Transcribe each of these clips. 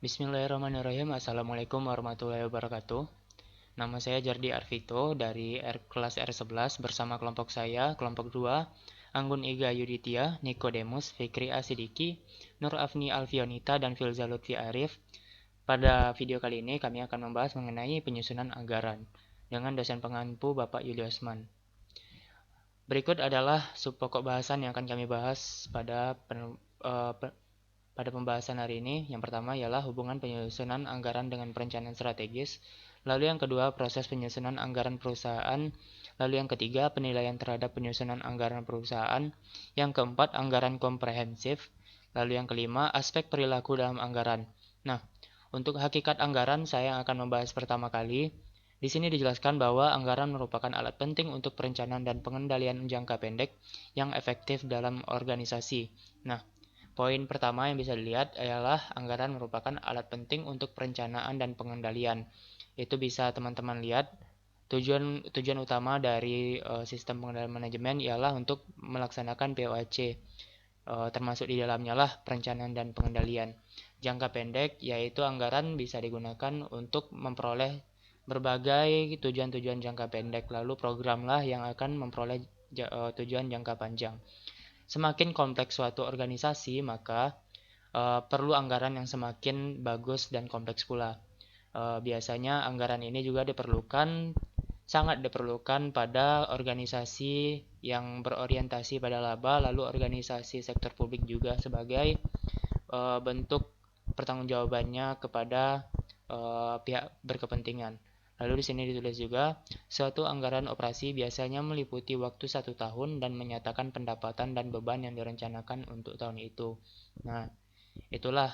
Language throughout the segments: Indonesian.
Bismillahirrahmanirrahim. Assalamualaikum warahmatullahi wabarakatuh. Nama saya Jardi Arvito dari kelas R11 bersama kelompok saya, kelompok 2, Anggun Iga Yuditya, Nikodemus, Fikri Asidiki, Nur Afni Alfionita, dan Filza Lutfi Arif. Pada video kali ini kami akan membahas mengenai penyusunan anggaran dengan dosen pengampu Bapak Yuliasman. Berikut adalah subpokok bahasan yang akan kami bahas pada pembahasan hari ini. Yang pertama ialah hubungan penyusunan anggaran dengan perencanaan strategis. Lalu yang kedua, proses penyusunan anggaran perusahaan. Lalu yang ketiga, penilaian terhadap penyusunan anggaran perusahaan. Yang keempat, anggaran komprehensif. Lalu yang kelima, aspek perilaku dalam anggaran. Nah, untuk hakikat anggaran saya akan membahas pertama kali. Di sini dijelaskan bahwa anggaran merupakan alat penting untuk perencanaan dan pengendalian jangka pendek yang efektif dalam organisasi. Nah, poin pertama yang bisa dilihat adalah anggaran merupakan alat penting untuk perencanaan dan pengendalian. Itu bisa teman-teman lihat, tujuan utama dari sistem pengendalian manajemen ialah untuk melaksanakan POAC, termasuk di dalamnya lah perencanaan dan pengendalian. Jangka pendek yaitu anggaran bisa digunakan untuk memperoleh berbagai tujuan-tujuan jangka pendek, lalu programlah yang akan memperoleh tujuan jangka panjang. Semakin kompleks suatu organisasi, maka perlu anggaran yang semakin bagus dan kompleks pula. Biasanya anggaran ini juga sangat diperlukan pada organisasi yang berorientasi pada laba, lalu organisasi sektor publik juga sebagai bentuk pertanggungjawabannya kepada pihak berkepentingan. Lalu di sini ditulis juga, suatu anggaran operasi biasanya meliputi waktu 1 tahun dan menyatakan pendapatan dan beban yang direncanakan untuk tahun itu. Nah, itulah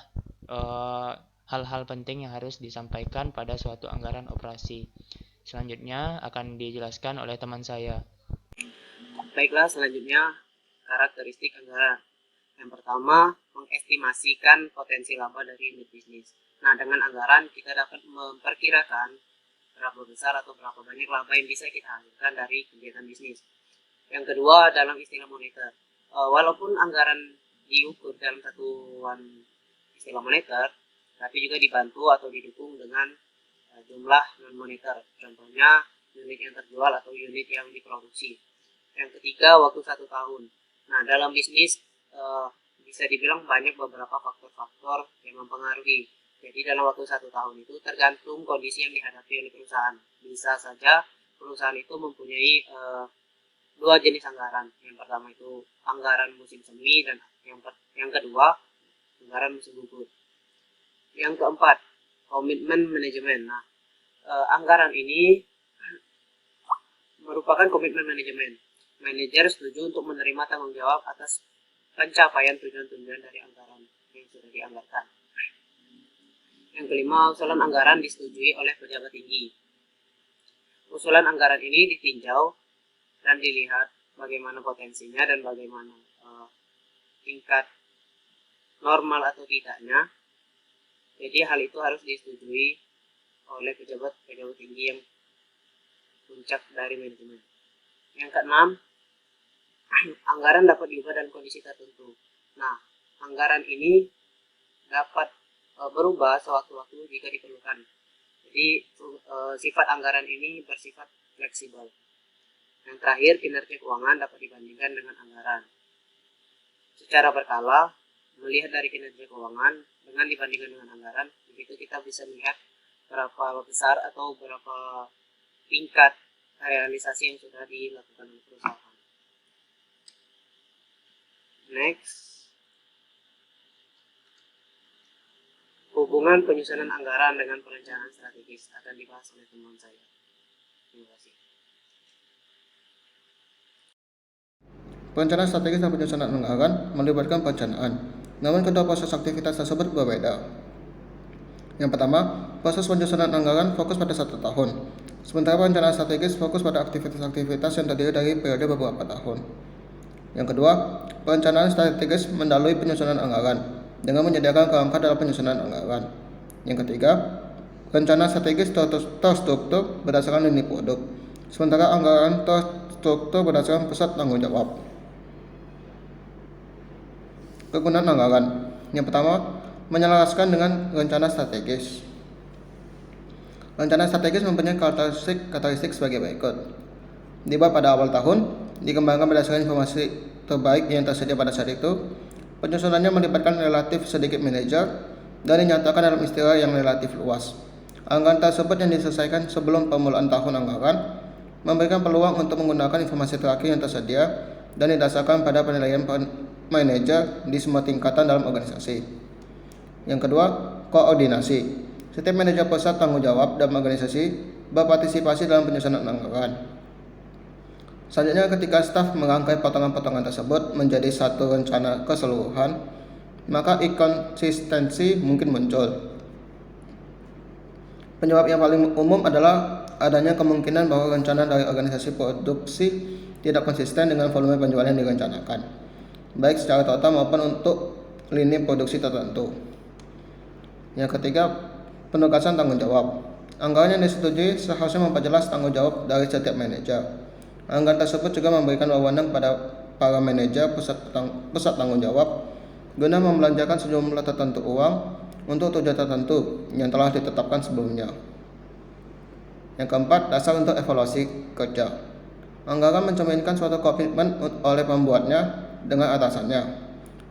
hal-hal penting yang harus disampaikan pada suatu anggaran operasi. Selanjutnya akan dijelaskan oleh teman saya. Baiklah, selanjutnya karakteristik anggaran. Yang pertama, mengestimasikan potensi laba dari unit bisnis. Nah, dengan anggaran kita dapat memperkirakan berapa besar atau berapa banyak laba yang bisa kita hasilkan dari kegiatan bisnis. Yang kedua, dalam istilah moneter. Walaupun anggaran diukur dalam satuan istilah moneter, tapi juga dibantu atau didukung dengan jumlah non-moneter. Contohnya, unit yang terjual atau unit yang diproduksi. Yang ketiga, waktu 1 tahun. Nah, dalam bisnis bisa dibilang banyak beberapa faktor-faktor yang mempengaruhi. Jadi dalam waktu 1 tahun itu tergantung kondisi yang dihadapi oleh perusahaan. Bisa saja perusahaan itu mempunyai 2 jenis anggaran. Yang pertama itu anggaran musim semi dan yang kedua anggaran musim gugur. Yang keempat, komitmen manajemen. Nah, anggaran ini merupakan komitmen manajemen. Manajer setuju untuk menerima tanggung jawab atas pencapaian tujuan-tujuan dari anggaran yang sudah dianggarkan. Yang kelima, usulan anggaran disetujui oleh pejabat tinggi. Usulan anggaran ini ditinjau dan dilihat bagaimana potensinya dan bagaimana tingkat normal atau tidaknya. Jadi hal itu harus disetujui oleh pejabat tinggi yang puncak dari manajemen. Yang keenam, anggaran dapat diubah dalam kondisi tertentu. Nah, anggaran ini dapat berubah sewaktu-waktu jika diperlukan. Jadi sifat anggaran ini bersifat fleksibel. Yang terakhir, kinerja keuangan dapat dibandingkan dengan anggaran. Secara berkala, melihat dari kinerja keuangan dengan dibandingkan dengan anggaran, begitu kita bisa melihat berapa besar atau berapa tingkat realisasi yang sudah dilakukan oleh perusahaan. Next. Hubungan penyusunan anggaran dengan perencanaan strategis akan dibahas oleh teman saya. Terima kasih. Perencanaan strategis dan penyusunan anggaran melibatkan perencanaan, namun kedua proses aktivitas tersebut berbeda. Yang pertama, proses penyusunan anggaran fokus pada 1 tahun, sementara perencanaan strategis fokus pada aktivitas-aktivitas yang terdiri dari periode beberapa tahun. Yang kedua, perencanaan strategis mendalui penyusunan anggaran dengan menyediakan kerangka dalam penyusunan anggaran. Yang ketiga, rencana strategis terstruktur berdasarkan lini produk, sementara anggaran terstruktur berdasarkan pusat tanggung jawab. Kegunaan anggaran. Yang pertama, menyelaraskan dengan rencana strategis. Rencana strategis mempunyai karakteristik sebagai berikut. Dibuat pada awal tahun, dikembangkan berdasarkan informasi terbaik yang tersedia pada saat itu. Penyusunannya melibatkan relatif sedikit manajer dan dinyatakan dalam istilah yang relatif luas. Anggaran tersebut yang diselesaikan sebelum permulaan tahun anggaran memberikan peluang untuk menggunakan informasi terakhir yang tersedia dan didasarkan pada penilaian manajer di semua tingkatan dalam organisasi. Yang kedua, koordinasi. Setiap manajer pusat tanggung jawab dalam organisasi berpartisipasi dalam penyusunan anggaran. Selanjutnya, ketika staf merangkai potongan-potongan tersebut menjadi satu rencana keseluruhan, maka inkonsistensi mungkin muncul. Penyebab yang paling umum adalah adanya kemungkinan bahwa rencana dari organisasi produksi tidak konsisten dengan volume penjualan yang direncanakan, baik secara total maupun untuk lini produksi tertentu. Yang ketiga, penugasan tanggung jawab. Anggaran yang disetujui seharusnya memperjelas tanggung jawab dari setiap manajer. Anggaran tersebut juga memberikan wewenang pada para manajer pusat tanggung jawab guna membelanjakan sejumlah tertentu uang untuk tujuan tertentu yang telah ditetapkan sebelumnya. Yang keempat, dasar untuk evaluasi kerja. Anggaran mencerminkan suatu komitmen oleh pembuatnya dengan atasannya.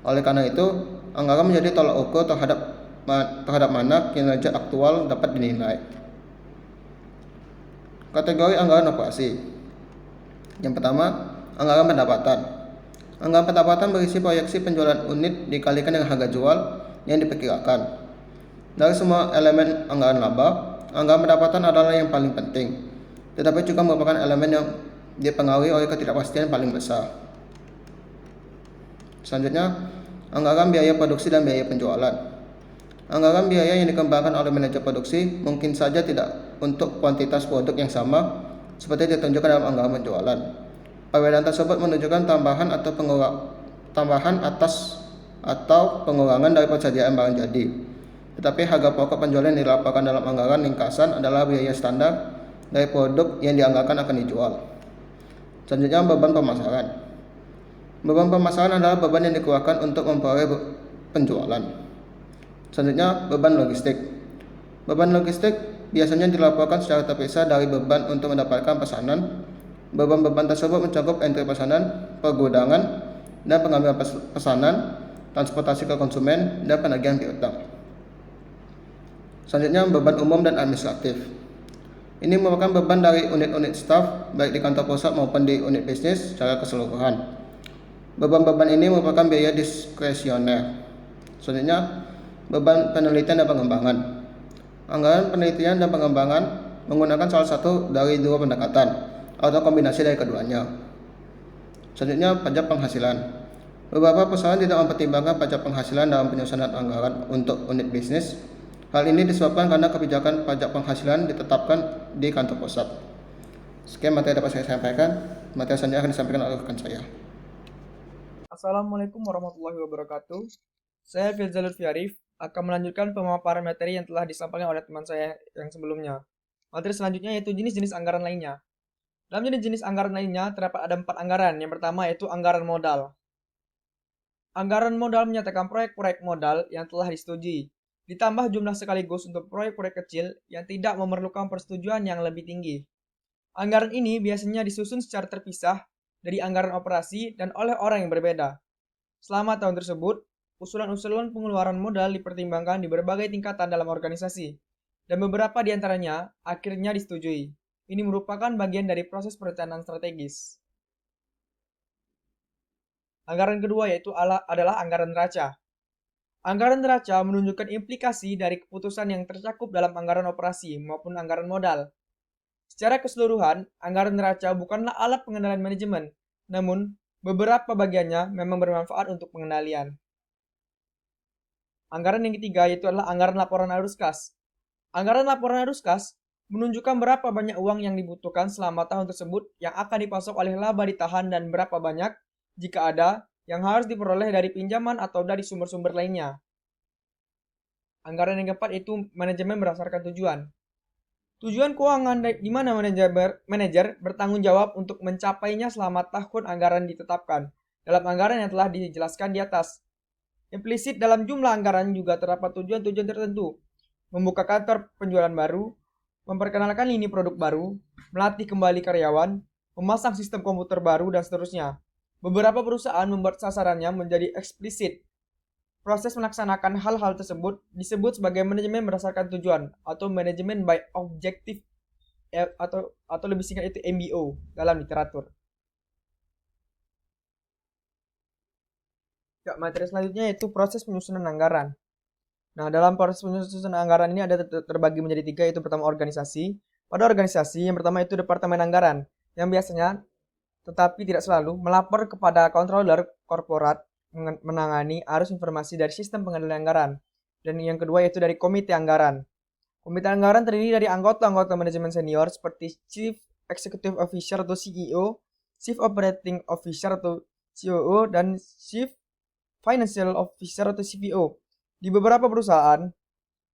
Oleh karena itu, anggaran menjadi tolak ukur terhadap mana kinerja aktual dapat dinilai. Kategori anggaran operasi. Yang pertama, anggaran pendapatan. Anggaran pendapatan berisi proyeksi penjualan unit dikalikan dengan harga jual yang diperkirakan. Dari semua elemen anggaran laba, anggaran pendapatan adalah yang paling penting, tetapi juga merupakan elemen yang dipengaruhi oleh ketidakpastian paling besar. Selanjutnya, anggaran biaya produksi dan biaya penjualan. Anggaran biaya yang dikembangkan oleh manajer produksi mungkin saja tidak untuk kuantitas produk yang sama seperti ditunjukkan dalam anggaran penjualan. Perbedaan tersebut menunjukkan tambahan atas atau pengurangan dari persediaan barang jadi. Tetapi harga pokok penjualan yang dilaporkan dalam anggaran ringkasan adalah biaya standar dari produk yang dianggarkan akan dijual. Selanjutnya, beban pemasaran. Beban pemasaran adalah beban yang dikeluarkan untuk memperoleh penjualan. Selanjutnya, beban logistik. Beban logistik biasanya dilaporkan secara terpisah dari beban untuk mendapatkan pesanan. Beban-beban tersebut mencakup entry pesanan, pergudangan, dan pengambilan pesanan, transportasi ke konsumen, dan penagihan piutang. Selanjutnya, beban umum dan administratif. Ini merupakan beban dari unit-unit staf, baik di kantor pusat maupun di unit bisnis secara keseluruhan. Beban-beban ini merupakan biaya diskresioner. Selanjutnya, beban penelitian dan pengembangan. Anggaran penelitian dan pengembangan menggunakan salah satu dari dua pendekatan atau kombinasi dari keduanya. Selanjutnya, pajak penghasilan. Beberapa perusahaan tidak mempertimbangkan pajak penghasilan dalam penyusunan anggaran untuk unit bisnis. Hal ini disebabkan karena kebijakan pajak penghasilan ditetapkan di kantor pusat. Sekian materi dapat saya sampaikan. Materi selanjutnya akan disampaikan oleh rekan saya. Assalamualaikum warahmatullahi wabarakatuh. Saya Firza Lutfi Arif akan melanjutkan pemaparan materi yang telah disampaikan oleh teman saya yang sebelumnya. Materi selanjutnya yaitu jenis-jenis anggaran lainnya. Dalam jenis-jenis anggaran lainnya terdapat ada 4 anggaran. Yang pertama yaitu anggaran modal. Anggaran modal menyatakan proyek-proyek modal yang telah disetujui, ditambah jumlah sekaligus untuk proyek-proyek kecil yang tidak memerlukan persetujuan yang lebih tinggi. Anggaran ini biasanya disusun secara terpisah dari anggaran operasi dan oleh orang yang berbeda. Selama tahun tersebut, usulan-usulan pengeluaran modal dipertimbangkan di berbagai tingkatan dalam organisasi, dan beberapa di antaranya akhirnya disetujui. Ini merupakan bagian dari proses perencanaan strategis. Anggaran kedua yaitu adalah anggaran neraca. Anggaran neraca menunjukkan implikasi dari keputusan yang tercakup dalam anggaran operasi maupun anggaran modal. Secara keseluruhan, anggaran neraca bukanlah alat pengendalian manajemen, namun beberapa bagiannya memang bermanfaat untuk pengendalian. Anggaran yang ketiga yaitu adalah anggaran laporan arus kas. Anggaran laporan arus kas menunjukkan berapa banyak uang yang dibutuhkan selama tahun tersebut yang akan dipasok oleh laba ditahan dan berapa banyak, jika ada, yang harus diperoleh dari pinjaman atau dari sumber-sumber lainnya. Anggaran yang keempat yaitu manajemen berdasarkan tujuan. Tujuan keuangan di mana manajer bertanggung jawab untuk mencapainya selama tahun anggaran ditetapkan dalam anggaran yang telah dijelaskan di atas. Implisit dalam jumlah anggaran juga terdapat tujuan-tujuan tertentu. Membuka kantor penjualan baru, memperkenalkan lini produk baru, melatih kembali karyawan, memasang sistem komputer baru, dan seterusnya. Beberapa perusahaan membuat sasarannya menjadi eksplisit. Proses melaksanakan hal-hal tersebut disebut sebagai manajemen berdasarkan tujuan atau manajemen by objective atau lebih singkat itu MBO dalam literatur. Ya, materi selanjutnya yaitu proses penyusunan anggaran. Nah, dalam proses penyusunan anggaran ini ada terbagi menjadi tiga, yaitu pertama organisasi. Pada organisasi, yang pertama itu Departemen Anggaran, yang biasanya, tetapi tidak selalu, melapor kepada controller korporat menangani arus informasi dari sistem pengendalian anggaran. Dan yang kedua yaitu dari Komite Anggaran. Komite Anggaran terdiri dari anggota-anggota manajemen senior seperti Chief Executive Officer atau CEO, Chief Operating Officer atau COO, dan Chief Financial Officer atau CFO. Di beberapa perusahaan,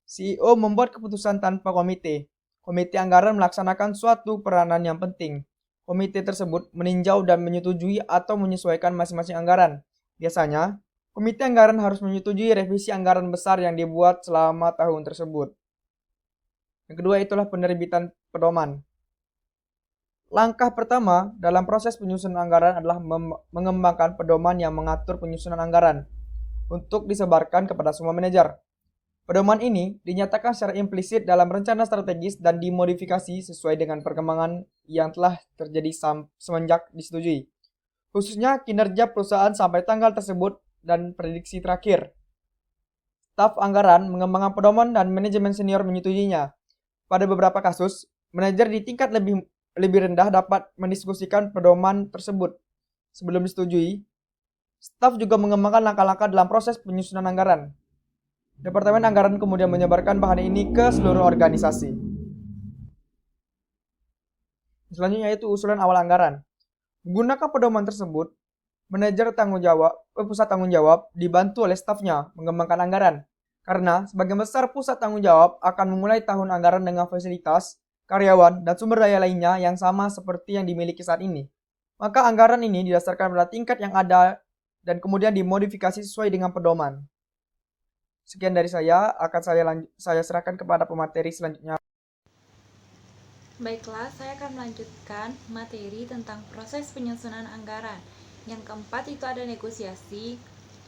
CEO membuat keputusan tanpa komite. Komite anggaran melaksanakan suatu peranan yang penting. Komite tersebut meninjau dan menyetujui atau menyesuaikan masing-masing anggaran. Biasanya, komite anggaran harus menyetujui revisi anggaran besar yang dibuat selama tahun tersebut. Yang kedua itulah penerbitan pedoman. Langkah pertama dalam proses penyusunan anggaran adalah mengembangkan pedoman yang mengatur penyusunan anggaran untuk disebarkan kepada semua manajer. Pedoman ini dinyatakan secara implisit dalam rencana strategis dan dimodifikasi sesuai dengan perkembangan yang telah terjadi semenjak disetujui, khususnya kinerja perusahaan sampai tanggal tersebut dan prediksi terakhir. Staf anggaran mengembangkan pedoman dan manajemen senior menyetujuinya. Pada beberapa kasus, manajer di tingkat lebih rendah dapat mendiskusikan pedoman tersebut sebelum disetujui. Staf juga mengembangkan langkah-langkah dalam proses penyusunan anggaran. Departemen Anggaran kemudian menyebarkan bahan ini ke seluruh organisasi. Selanjutnya yaitu usulan awal anggaran. Menggunakan pedoman tersebut, manajer pusat tanggung jawab dibantu oleh stafnya mengembangkan anggaran. Karena sebagian besar pusat tanggung jawab akan memulai tahun anggaran dengan fasilitas, karyawan, dan sumber daya lainnya yang sama seperti yang dimiliki saat ini. Maka anggaran ini didasarkan pada tingkat yang ada dan kemudian dimodifikasi sesuai dengan pedoman. Sekian dari saya, akan saya serahkan kepada pemateri selanjutnya. Baiklah, saya akan melanjutkan materi tentang proses penyusunan anggaran. Yang keempat itu ada negosiasi,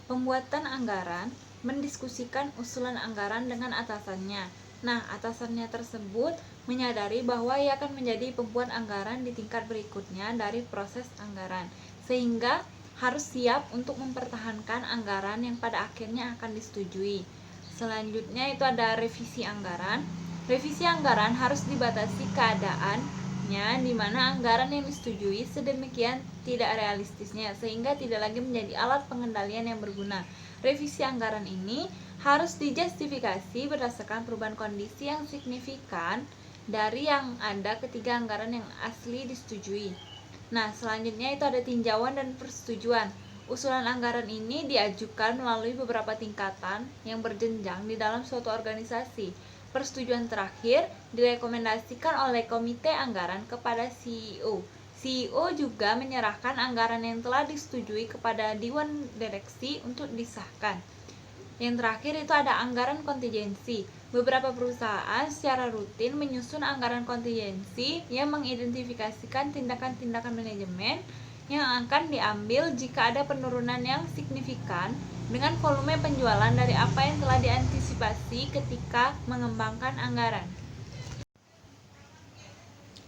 pembuatan anggaran, mendiskusikan usulan anggaran dengan atasannya. Nah, atasannya tersebut menyadari bahwa ia akan menjadi pembuat anggaran di tingkat berikutnya dari proses anggaran, sehingga harus siap untuk mempertahankan anggaran yang pada akhirnya akan disetujui. Selanjutnya itu ada revisi anggaran. Revisi anggaran harus dibatasi keadaannya di mana anggaran yang disetujui sedemikian tidak realistisnya sehingga tidak lagi menjadi alat pengendalian yang berguna. Revisi anggaran ini harus dijustifikasi berdasarkan perubahan kondisi yang signifikan dari yang ada ketika anggaran yang asli disetujui. Nah, selanjutnya itu ada tinjauan dan persetujuan. Usulan anggaran ini diajukan melalui beberapa tingkatan yang berjenjang di dalam suatu organisasi. Persetujuan terakhir direkomendasikan oleh komite anggaran kepada CEO. CEO juga menyerahkan anggaran yang telah disetujui kepada Dewan Direksi untuk disahkan. Yang terakhir itu ada anggaran kontingensi. Beberapa perusahaan secara rutin menyusun anggaran kontingensi yang mengidentifikasikan tindakan-tindakan manajemen yang akan diambil jika ada penurunan yang signifikan dengan volume penjualan dari apa yang telah diantisipasi ketika mengembangkan anggaran.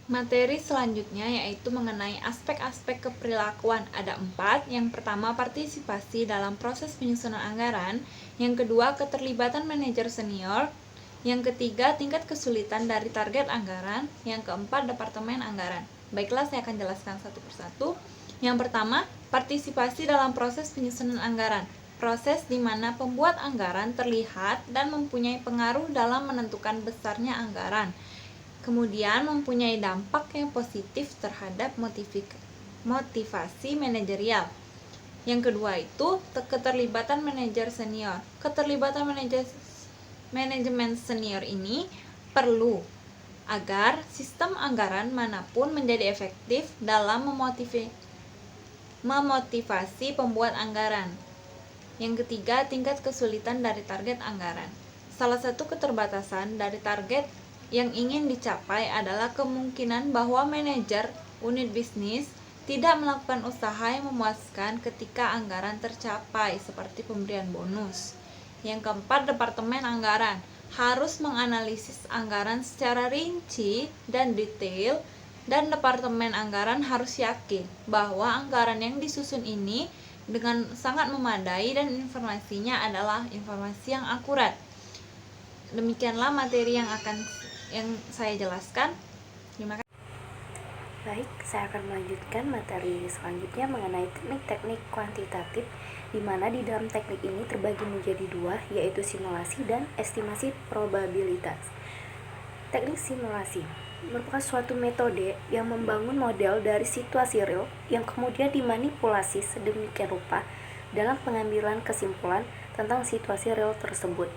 Materi selanjutnya yaitu mengenai aspek-aspek keperilakuan. Ada 4. Yang pertama, partisipasi dalam proses penyusunan anggaran. Yang kedua, keterlibatan manajer senior. Yang ketiga, tingkat kesulitan dari target anggaran. Yang keempat, departemen anggaran. Baiklah, saya akan jelaskan satu persatu. Yang pertama, partisipasi dalam proses penyusunan anggaran. Proses di mana pembuat anggaran terlihat dan mempunyai pengaruh dalam menentukan besarnya anggaran. Kemudian mempunyai dampak yang positif terhadap motivasi manajerial. Yang kedua itu keterlibatan manajer senior. Keterlibatan manajemen senior ini perlu agar sistem anggaran manapun menjadi efektif dalam memotivasi pembuat anggaran. Yang ketiga, tingkat kesulitan dari target anggaran. Salah satu keterbatasan dari target yang ingin dicapai adalah kemungkinan bahwa manajer unit bisnis tidak melakukan usaha yang memuaskan ketika anggaran tercapai, seperti pemberian bonus. Yang keempat, Departemen Anggaran harus menganalisis anggaran secara rinci dan detail, dan Departemen Anggaran harus yakin bahwa anggaran yang disusun ini dengan sangat memadai dan informasinya adalah informasi yang akurat. Demikianlah materi yang saya jelaskan. Terima kasih. Baik, saya akan melanjutkan materi selanjutnya mengenai teknik-teknik kuantitatif, di mana di dalam teknik ini terbagi menjadi dua, yaitu simulasi dan estimasi probabilitas. Teknik simulasi merupakan suatu metode yang membangun model dari situasi real yang kemudian dimanipulasi sedemikian rupa dalam pengambilan kesimpulan tentang situasi real tersebut.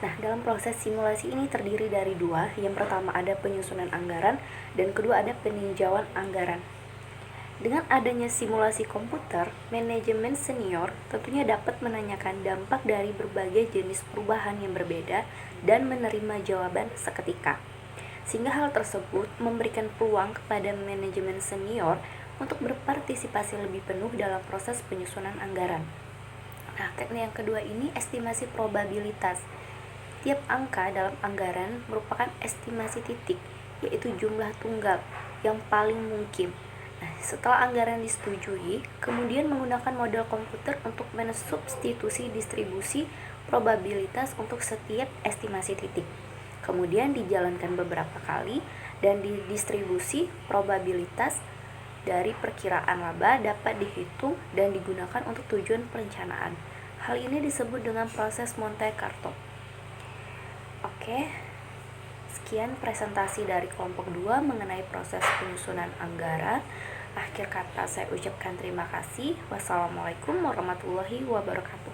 Nah, dalam proses simulasi ini terdiri dari dua. Yang pertama ada penyusunan anggaran, dan kedua ada peninjauan anggaran. Dengan adanya simulasi komputer, manajemen senior tentunya dapat menanyakan dampak dari berbagai jenis perubahan yang berbeda dan menerima jawaban seketika. Sehingga hal tersebut memberikan peluang kepada manajemen senior untuk berpartisipasi lebih penuh dalam proses penyusunan anggaran. Nah, teknik yang kedua ini estimasi probabilitas. Tiap angka dalam anggaran merupakan estimasi titik, yaitu jumlah tunggal yang paling mungkin. Nah, setelah anggaran disetujui, kemudian menggunakan model komputer untuk mensubstitusi distribusi probabilitas untuk setiap estimasi titik. Kemudian dijalankan beberapa kali, dan di distribusi probabilitas dari perkiraan laba dapat dihitung dan digunakan untuk tujuan perencanaan. Hal ini disebut dengan proses Monte Carlo. Oke, sekian presentasi dari kelompok 2 mengenai proses penyusunan anggaran. Akhir kata saya ucapkan terima kasih. Wassalamualaikum warahmatullahi wabarakatuh.